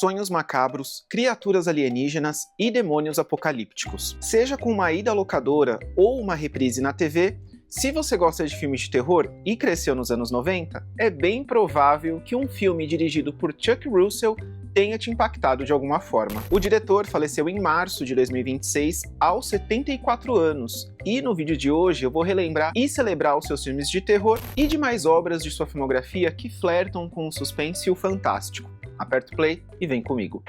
sonhos macabros, criaturas alienígenas e demônios apocalípticos. Seja com uma ida à locadora ou uma reprise na TV, se você gosta de filmes de terror e cresceu nos anos 90, é bem provável que um filme dirigido por Chuck Russell tenha te impactado de alguma forma. O diretor faleceu em março de 2026, aos 74 anos, e no vídeo de hoje eu vou relembrar e celebrar os seus filmes de terror e demais obras de sua filmografia que flertam com o suspense e o fantástico. Aperta o play e vem comigo.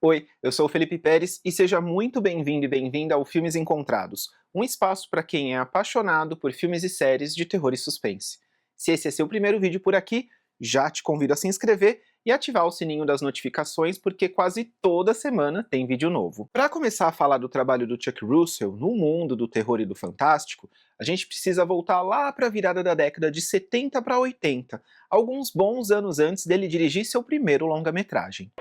Oi, eu sou o Felipe Pérez e seja muito bem-vindo e bem-vinda ao Filmes Encontrados, um espaço para quem é apaixonado por filmes e séries de terror e suspense. Se esse é seu primeiro vídeo por aqui, já te convido a se inscrever e ativar o sininho das notificações porque quase toda semana tem vídeo novo. Para começar a falar do trabalho do Chuck Russell no mundo do terror e do fantástico, a gente precisa voltar lá para a virada da década de 70 para 80, alguns bons anos antes dele dirigir seu primeiro longa-metragem.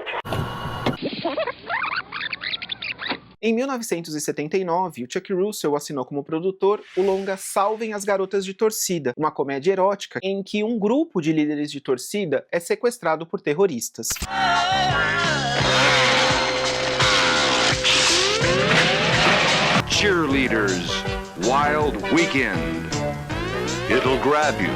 Em 1979, o Chuck Russell assinou como produtor o longa Salvem as Garotas de Torcida, uma comédia erótica em que um grupo de líderes de torcida é sequestrado por terroristas. Cheerleaders, Wild Weekend. It'll grab you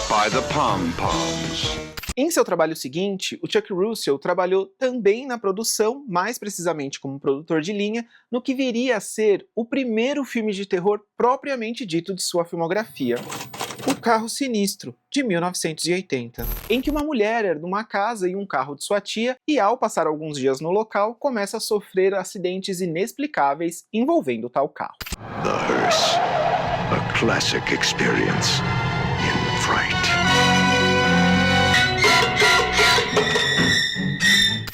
by the pom-poms. Em seu trabalho seguinte, o Chuck Russell trabalhou também na produção, mais precisamente como produtor de linha, no que viria a ser o primeiro filme de terror propriamente dito de sua filmografia, O Carro Sinistro, de 1980, em que uma mulher herda uma casa e um carro de sua tia e, ao passar alguns dias no local, começa a sofrer acidentes inexplicáveis envolvendo tal carro. The Hearse, a classic experience in fright.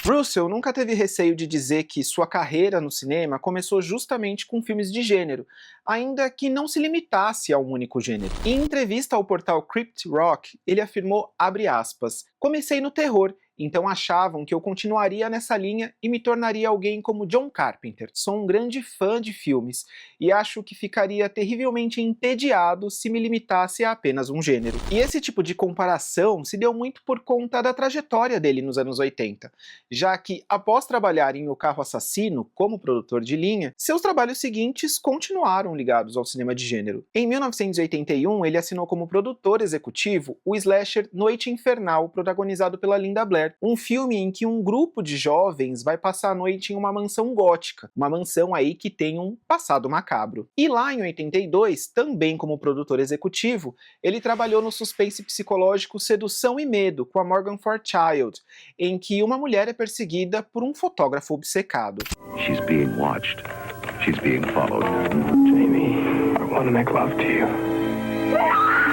Russell nunca teve receio de dizer que sua carreira no cinema começou justamente com filmes de gênero, ainda que não se limitasse a um único gênero. Em entrevista ao portal Crypt Rock, ele afirmou, abre aspas, "Comecei no terror, então achavam que eu continuaria nessa linha e me tornaria alguém como John Carpenter. Sou um grande fã de filmes e acho que ficaria terrivelmente entediado se me limitasse a apenas um gênero." E esse tipo de comparação se deu muito por conta da trajetória dele nos anos 80, já que, após trabalhar em O Carro Assassino como produtor de linha, seus trabalhos seguintes continuaram ligados ao cinema de gênero. Em 1981, ele assinou como produtor executivo o slasher Noite Infernal, protagonizado pela Linda Blair, um filme em que um grupo de jovens vai passar a noite em uma mansão gótica, uma mansão aí que tem um passado macabro. E lá em 82, também como produtor executivo, ele trabalhou no suspense psicológico Sedução e Medo, com a Morgan Fairchild, em que uma mulher é perseguida por um fotógrafo obcecado. She's being watched. She's being followed. Jamie, I want to make love to you.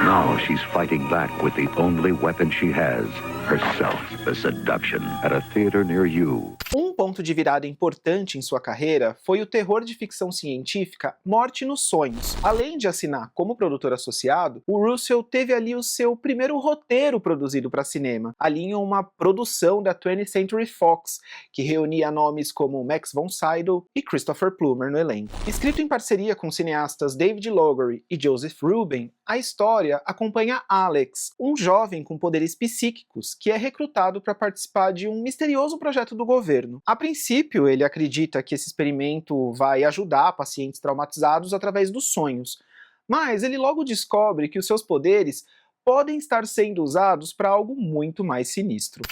Now she's fighting back with the only weapon she has, herself, the seduction, at a theater near you. Um ponto de virada importante em sua carreira foi o terror de ficção científica Morte nos Sonhos. Além de assinar como produtor associado, o Russell teve ali o seu primeiro roteiro produzido para cinema, ali em uma produção da 20th Century Fox, que reunia nomes como Max von Sydow e Christopher Plummer no elenco. Escrito em parceria com cineastas David Lowery e Joseph Ruben, a história acompanha Alex, um jovem com poderes psíquicos que é recrutado para participar de um misterioso projeto do governo. A princípio, ele acredita que esse experimento vai ajudar pacientes traumatizados através dos sonhos, mas ele logo descobre que os seus poderes podem estar sendo usados para algo muito mais sinistro.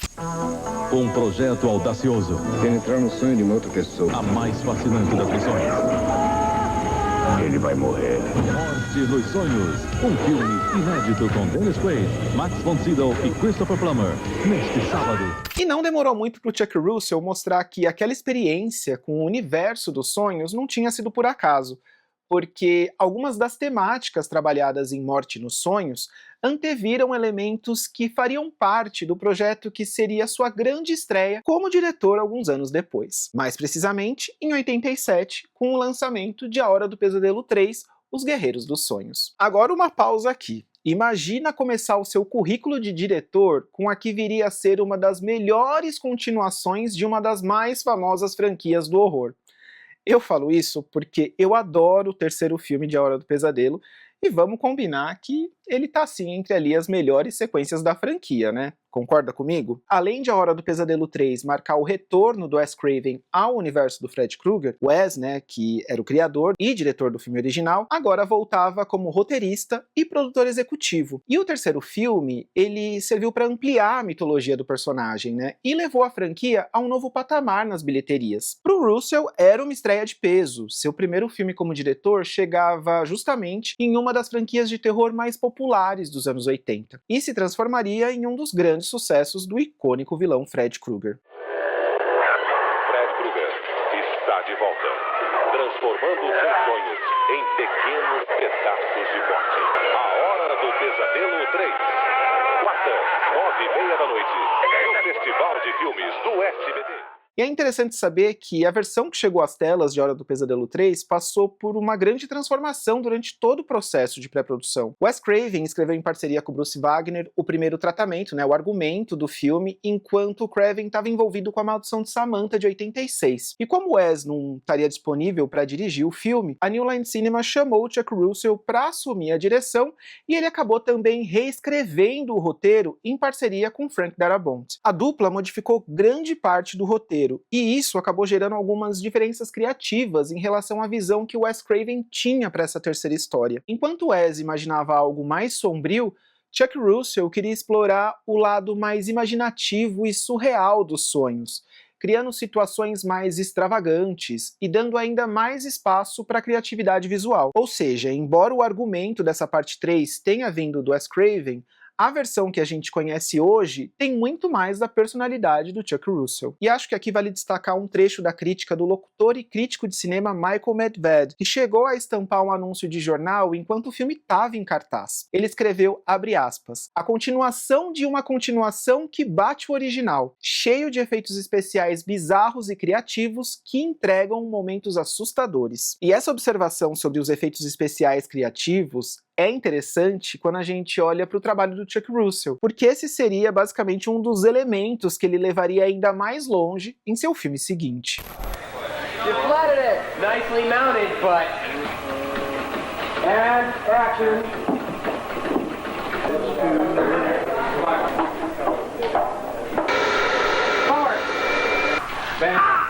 Um projeto audacioso. Penetrar no sonho de uma outra pessoa. A mais fascinante das missões. Ele vai morrer. Morte nos Sonhos. Um filme inédito com Dennis Quaid, Max von Sydow e Christopher Plummer. Neste sábado. E não demorou muito para o Chuck Russell mostrar que aquela experiência com o universo dos sonhos não tinha sido por acaso, porque algumas das temáticas trabalhadas em Morte nos Sonhos anteviram elementos que fariam parte do projeto que seria sua grande estreia como diretor alguns anos depois. Mais precisamente, em 87, com o lançamento de A Hora do Pesadelo 3, Os Guerreiros dos Sonhos. Agora uma pausa aqui. Imagina começar o seu currículo de diretor com a que viria a ser uma das melhores continuações de uma das mais famosas franquias do horror. Eu falo isso porque eu adoro o terceiro filme de A Hora do Pesadelo, E vamos combinar que ele tá sim entre ali as melhores sequências da franquia, né? Concorda comigo? Além de A Hora do Pesadelo 3 marcar o retorno do Wes Craven ao universo do Fred Krueger, Wes, né, que era o criador e diretor do filme original, agora voltava como roteirista e produtor executivo. E o terceiro filme, ele serviu para ampliar a mitologia do personagem, né, e levou a franquia a um novo patamar nas bilheterias. Pro Russell, era uma estreia de peso. Seu primeiro filme como diretor chegava justamente em uma das franquias de terror mais populares dos anos 80, e se transformaria em um dos grandes sucessos do icônico vilão Fred Krueger. Fred Krueger está de volta, transformando seus sonhos em pequenos pedaços de morte. A Hora do Pesadelo 3, quarta, 9h30 da noite, no Festival de Filmes do SBT. E é interessante saber que a versão que chegou às telas de Hora do Pesadelo 3 passou por uma grande transformação durante todo o processo de pré-produção. Wes Craven escreveu em parceria com Bruce Wagner o primeiro tratamento, né, o argumento do filme, enquanto Craven estava envolvido com A Maldição de Samantha, de 86. E como Wes não estaria disponível para dirigir o filme, a New Line Cinema chamou Chuck Russell para assumir a direção, e ele acabou também reescrevendo o roteiro em parceria com Frank Darabont. A dupla modificou grande parte do roteiro, e isso acabou gerando algumas diferenças criativas em relação à visão que Wes Craven tinha para essa terceira história. Enquanto Wes imaginava algo mais sombrio, Chuck Russell queria explorar o lado mais imaginativo e surreal dos sonhos, criando situações mais extravagantes e dando ainda mais espaço para a criatividade visual. Ou seja, embora o argumento dessa parte 3 tenha vindo do Wes Craven, a versão que a gente conhece hoje tem muito mais da personalidade do Chuck Russell. E acho que aqui vale destacar um trecho da crítica do locutor e crítico de cinema Michael Medved, que chegou a estampar um anúncio de jornal enquanto o filme estava em cartaz. Ele escreveu, abre aspas, "a continuação de uma continuação que bate o original, cheio de efeitos especiais bizarros e criativos que entregam momentos assustadores." E essa observação sobre os efeitos especiais criativos é interessante quando a gente olha para o trabalho do Chuck Russell, porque esse seria basicamente um dos elementos que ele levaria ainda mais longe em seu filme seguinte. You flattered it. Nicely mounted, but... And action. Forward. Bang.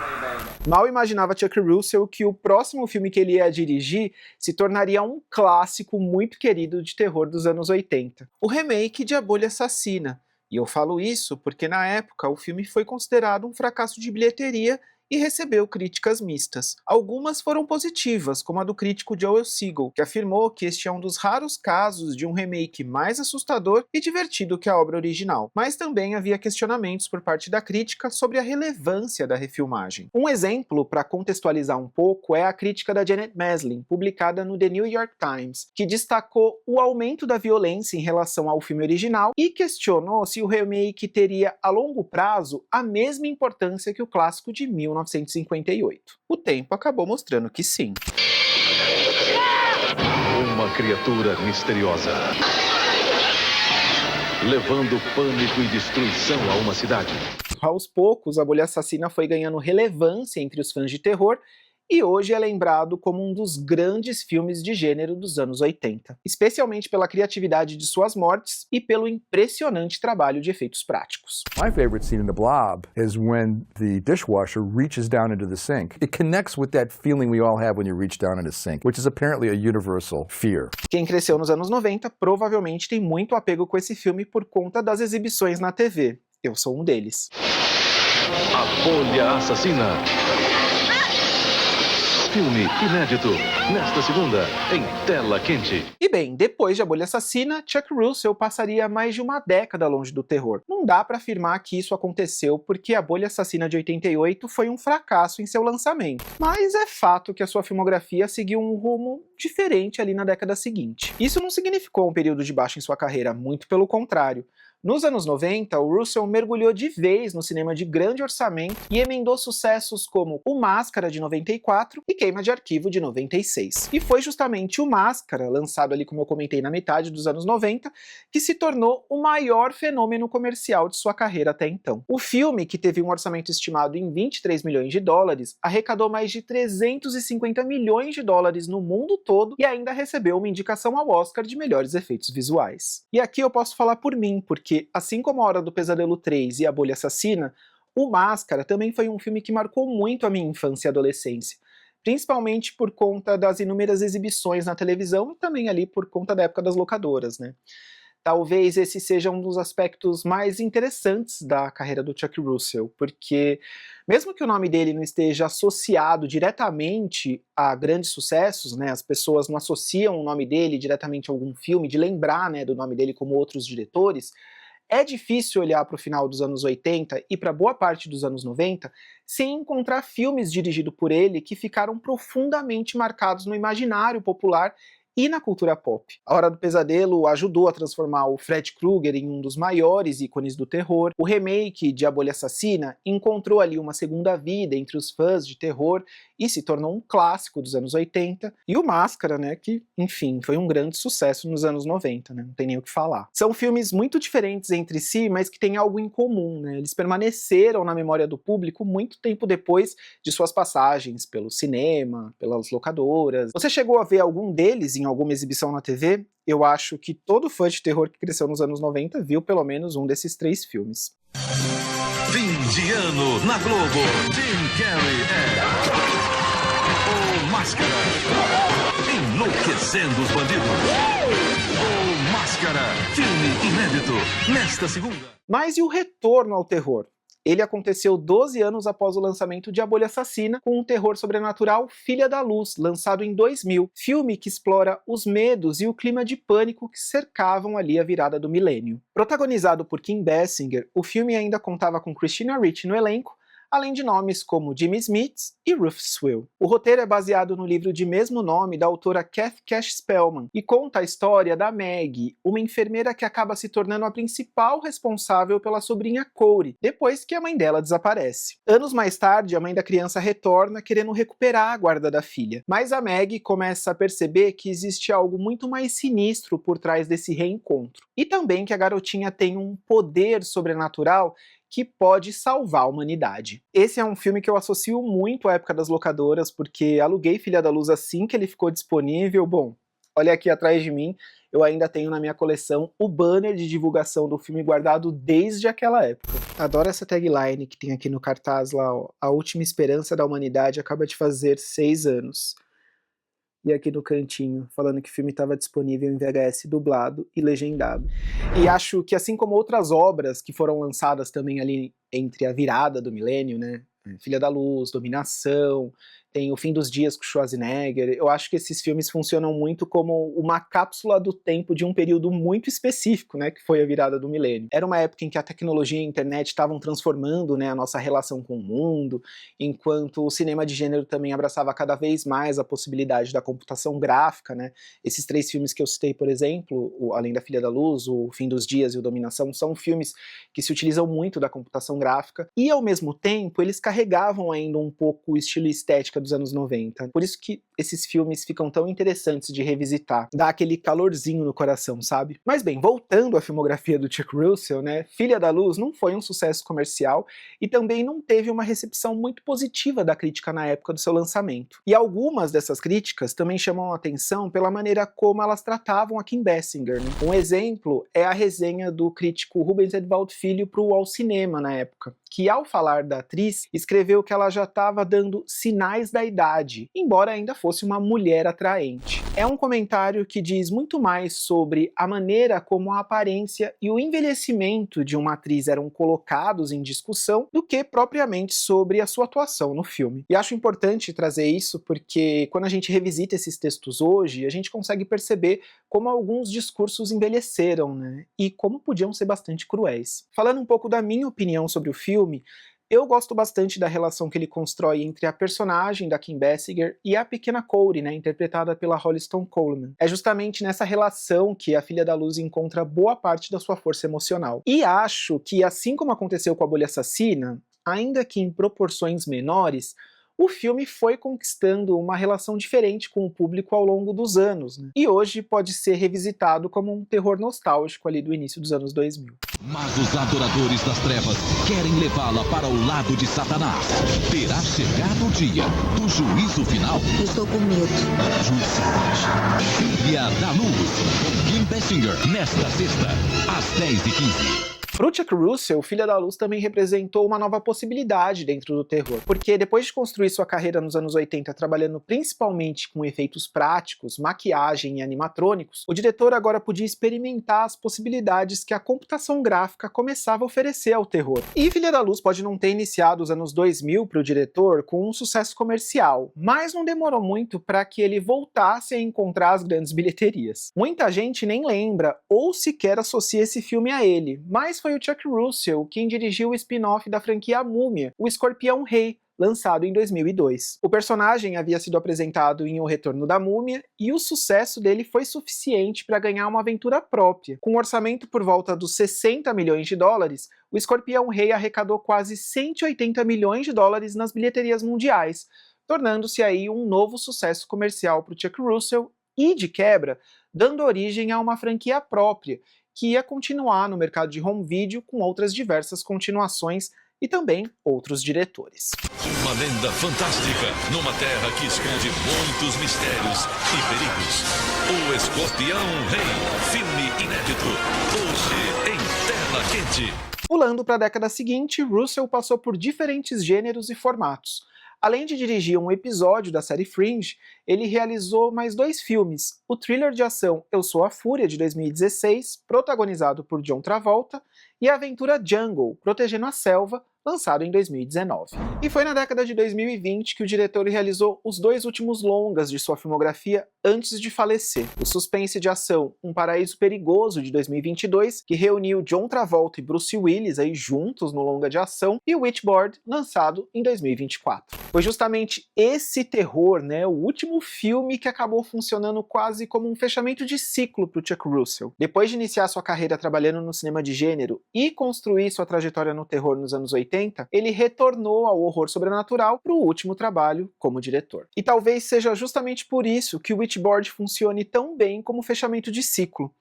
Mal imaginava Chuck Russell que o próximo filme que ele ia dirigir se tornaria um clássico muito querido de terror dos anos 80, o remake de A Bolha Assassina. E eu falo isso porque na época o filme foi considerado um fracasso de bilheteria e recebeu críticas mistas. Algumas foram positivas, como a do crítico Joel Siegel, que afirmou que este é um dos raros casos de um remake mais assustador e divertido que a obra original. Mas também havia questionamentos por parte da crítica sobre a relevância da refilmagem. Um exemplo, para contextualizar um pouco, é a crítica da Janet Maslin, publicada no The New York Times, que destacou o aumento da violência em relação ao filme original e questionou se o remake teria, a longo prazo, a mesma importância que o clássico de 1958. O tempo acabou mostrando que sim. Uma criatura misteriosa, levando pânico e destruição a uma cidade. Aos poucos, A Bolha Assassina foi ganhando relevância entre os fãs de terror e hoje é lembrado como um dos grandes filmes de gênero dos anos 80, especialmente pela criatividade de suas mortes e pelo impressionante trabalho de efeitos práticos. My favorite scene in The Blob is when the dishwasher reaches down into the sink. It connects with that feeling we all have when you reach down in a sink, which is apparently a universal fear. Quem cresceu nos anos 90 provavelmente tem muito apego com esse filme por conta das exibições na TV. Eu sou um deles. A Bolha Assassina. Filme inédito, nesta segunda, em tela quente. E bem, depois de A Bolha Assassina, Chuck Russell passaria mais de uma década longe do terror. Não dá pra afirmar que isso aconteceu porque A Bolha Assassina de 88 foi um fracasso em seu lançamento. Mas é fato que a sua filmografia seguiu um rumo diferente ali na década seguinte. Isso não significou um período de baixa em sua carreira, muito pelo contrário. Nos anos 90, o Russell mergulhou de vez no cinema de grande orçamento e emendou sucessos como O Máscara, de 94, e Queima de Arquivo, de 96. E foi justamente O Máscara, lançado ali, como eu comentei, na metade dos anos 90, que se tornou o maior fenômeno comercial de sua carreira até então. O filme, que teve um orçamento estimado em 23 milhões de dólares, arrecadou mais de 350 milhões de dólares no mundo todo e ainda recebeu uma indicação ao Oscar de melhores efeitos visuais. E aqui eu posso falar por mim, porque assim como A Hora do Pesadelo 3 e A Bolha Assassina, O Máscara também foi um filme que marcou muito a minha infância e adolescência, principalmente por conta das inúmeras exibições na televisão e também ali por conta da época das locadoras, né? Talvez esse seja um dos aspectos mais interessantes da carreira do Chuck Russell, porque mesmo que o nome dele não esteja associado diretamente a grandes sucessos, né, as pessoas não associam o nome dele diretamente a algum filme, de lembrar, né, do nome dele como outros diretores, é difícil olhar para o final dos anos 80 e para boa parte dos anos 90 sem encontrar filmes dirigidos por ele que ficaram profundamente marcados no imaginário popular e na cultura pop. A Hora do Pesadelo ajudou a transformar o Fred Krueger em um dos maiores ícones do terror. O remake de A Bolha Assassina encontrou ali uma segunda vida entre os fãs de terror e se tornou um clássico dos anos 80. E o Máscara, né, que, enfim, foi um grande sucesso nos anos 90, né, não tem nem o que falar. São filmes muito diferentes entre si, mas que têm algo em comum, né, eles permaneceram na memória do público muito tempo depois de suas passagens pelo cinema, pelas locadoras. Você chegou a ver algum deles em alguma exibição na TV? Eu acho que todo fã de terror que cresceu nos anos 90 viu pelo menos um desses 3 filmes. Fim de ano na Globo. Jim Carrey O Máscara. Enlouquecendo os bandidos. O Máscara. Filme inédito. Nesta segunda. Mas e o retorno ao terror? Ele aconteceu 12 anos após o lançamento de A Bolha Assassina, com um terror sobrenatural Filha da Luz, lançado em 2000, filme que explora os medos e o clima de pânico que cercavam ali a virada do milênio. Protagonizado por Kim Basinger, o filme ainda contava com Christina Ricci no elenco, além de nomes como Jimmy Smith e Rufus Sewell. O roteiro é baseado no livro de mesmo nome da autora Kathy Cash Spellman e conta a história da Maggie, uma enfermeira que acaba se tornando a principal responsável pela sobrinha Corey, depois que a mãe dela desaparece. Anos mais tarde, a mãe da criança retorna querendo recuperar a guarda da filha, mas a Maggie começa a perceber que existe algo muito mais sinistro por trás desse reencontro, e também que a garotinha tem um poder sobrenatural que pode salvar a humanidade. Esse é um filme que eu associo muito à época das locadoras, porque aluguei Filha da Luz assim que ele ficou disponível. Bom, olha aqui atrás de mim, eu ainda tenho na minha coleção o banner de divulgação do filme guardado desde aquela época. Adoro essa tagline que tem aqui no cartaz lá, ó. A última esperança da humanidade acaba de fazer 6 anos. E aqui no cantinho, falando que o filme estava disponível em VHS dublado e legendado. E acho que assim como outras obras que foram lançadas também ali entre a virada do milênio, né, Filha da Luz, Dominação, tem O Fim dos Dias com Schwarzenegger, eu acho que esses filmes funcionam muito como uma cápsula do tempo de um período muito específico, né, que foi a virada do milênio. Era uma época em que a tecnologia e a internet estavam transformando, né, a nossa relação com o mundo, enquanto o cinema de gênero também abraçava cada vez mais a possibilidade da computação gráfica, né. Esses 3 filmes que eu citei, por exemplo, além da Filha da Luz, O Fim dos Dias e o Dominação, são filmes que se utilizam muito da computação gráfica e, ao mesmo tempo, eles carregavam ainda um pouco o estilo e estética dos anos 90. Por isso que esses filmes ficam tão interessantes de revisitar. Dá aquele calorzinho no coração, sabe? Mas bem, voltando à filmografia do Chuck Russell, né? Filha da Luz não foi um sucesso comercial e também não teve uma recepção muito positiva da crítica na época do seu lançamento. E algumas dessas críticas também chamam a atenção pela maneira como elas tratavam a Kim Basinger, né? Um exemplo é a resenha do crítico Rubens Edvaldo Filho para o Ao Cinema na época, que ao falar da atriz, escreveu que ela já estava dando sinais da idade, embora ainda fosse uma mulher atraente. É um comentário que diz muito mais sobre a maneira como a aparência e o envelhecimento de uma atriz eram colocados em discussão do que propriamente sobre a sua atuação no filme. E acho importante trazer isso porque quando a gente revisita esses textos hoje, a gente consegue perceber como alguns discursos envelheceram, né? E como podiam ser bastante cruéis. Falando um pouco da minha opinião sobre o filme, Eu gosto bastante da relação que ele constrói entre a personagem da Kim Basinger e a pequena Cody, né, interpretada pela Holly Stone Coleman. É justamente nessa relação que a Filha da Luz encontra boa parte da sua força emocional. E acho que, assim como aconteceu com A Bolha Assassina, ainda que em proporções menores, o filme foi conquistando uma relação diferente com o público ao longo dos anos, né? E hoje pode ser revisitado como um terror nostálgico ali do início dos anos 2000. Mas os adoradores das trevas querem levá-la para o lado de Satanás. Terá chegado o dia do juízo final. Estou com medo. Filha da Luz, com Kim Basinger, nesta sexta, às 10h15. Pro Chuck Russell, Filha da Luz também representou uma nova possibilidade dentro do terror, porque depois de construir sua carreira nos anos 80 trabalhando principalmente com efeitos práticos, maquiagem e animatrônicos, o diretor agora podia experimentar as possibilidades que a computação gráfica começava a oferecer ao terror. E Filha da Luz pode não ter iniciado os anos 2000 para o diretor com um sucesso comercial, mas não demorou muito para que ele voltasse a encontrar as grandes bilheterias. Muita gente nem lembra ou sequer associa esse filme a ele, mas foi o Chuck Russell quem dirigiu o spin-off da franquia A Múmia, O Escorpião Rei, lançado em 2002. O personagem havia sido apresentado em O Retorno da Múmia e o sucesso dele foi suficiente para ganhar uma aventura própria. Com um orçamento por volta dos 60 milhões de dólares, O Escorpião Rei arrecadou quase 180 milhões de dólares nas bilheterias mundiais, tornando-se aí um novo sucesso comercial para o Chuck Russell e, de quebra, dando origem a uma franquia própria, que ia continuar no mercado de home video com outras diversas continuações e também outros diretores. Uma lenda fantástica numa terra que esconde muitos mistérios e perigos. O Escorpião Rei, filme inédito, hoje em tela quente. Pulando para a década seguinte, Russell passou por diferentes gêneros e formatos. Além de dirigir um episódio da série Fringe, ele realizou mais 2 filmes, o thriller de ação Eu Sou a Fúria, de 2016, protagonizado por John Travolta, e a aventura Jungle, Protegendo a Selva, lançado em 2019. E foi na década de 2020 que o diretor realizou os 2 últimos longas de sua filmografia antes de falecer. O suspense de ação Um Paraíso Perigoso, de 2022, que reuniu John Travolta e Bruce Willis aí juntos no longa de ação, e o Witchboard, lançado em 2024. Foi justamente esse terror, né, o último filme que acabou funcionando quase como um fechamento de ciclo para o Chuck Russell. Depois de iniciar sua carreira trabalhando no cinema de gênero e construir sua trajetória no terror nos anos 80, ele retornou ao horror sobrenatural para o último trabalho como diretor. E talvez seja justamente por isso que o Witchboard funcione tão bem como fechamento de ciclo,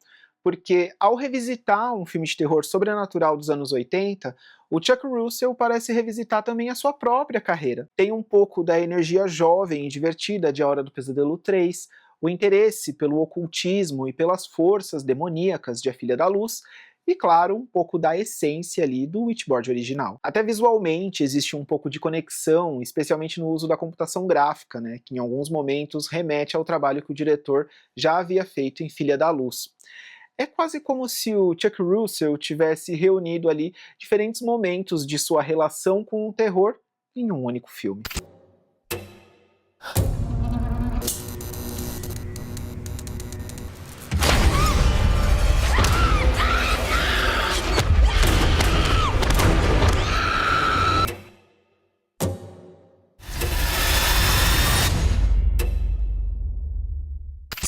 porque ao revisitar um filme de terror sobrenatural dos anos 80, o Chuck Russell parece revisitar também a sua própria carreira. Tem um pouco da energia jovem e divertida de A Hora do Pesadelo 3, o interesse pelo ocultismo e pelas forças demoníacas de A Filha da Luz, e, claro, um pouco da essência ali do Witchboard original. Até visualmente existe um pouco de conexão, especialmente no uso da computação gráfica, né, que em alguns momentos remete ao trabalho que o diretor já havia feito em Filha da Luz. É quase como se o Chuck Russell tivesse reunido ali diferentes momentos de sua relação com o terror em um único filme.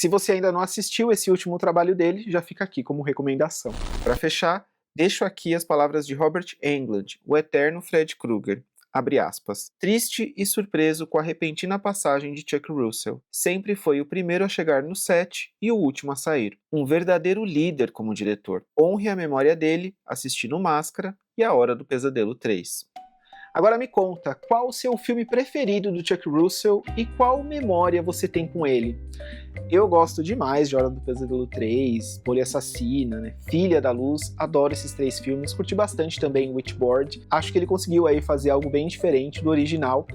Se você ainda não assistiu esse último trabalho dele, já fica aqui como recomendação. Para fechar, deixo aqui as palavras de Robert Englund, o eterno Fred Krueger. Abre aspas. Triste e surpreso com a repentina passagem de Chuck Russell. Sempre foi o primeiro a chegar no set e o último a sair. Um verdadeiro líder como diretor. Honre a memória dele, assistindo Máscara e A Hora do Pesadelo 3. Agora me conta, qual o seu filme preferido do Chuck Russell e qual memória você tem com ele? Eu gosto demais de Hora do Pesadelo 3, Bolha Assassina, né? Filha da Luz, adoro esses 3 filmes, curti bastante também Witchboard, acho que ele conseguiu aí fazer algo bem diferente do original,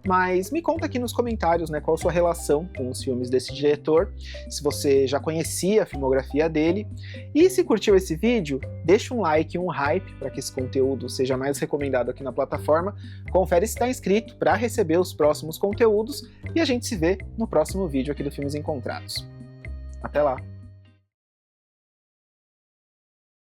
mas me conta aqui nos comentários, né, qual a sua relação com os filmes desse diretor, se você já conhecia a filmografia dele, e se curtiu esse vídeo, deixa um like e um hype para que esse conteúdo seja mais recomendado aqui na plataforma, confere se está inscrito para receber os próximos conteúdos, e a gente se vê no próximo vídeo aqui do Filmes Encontrados. Até lá!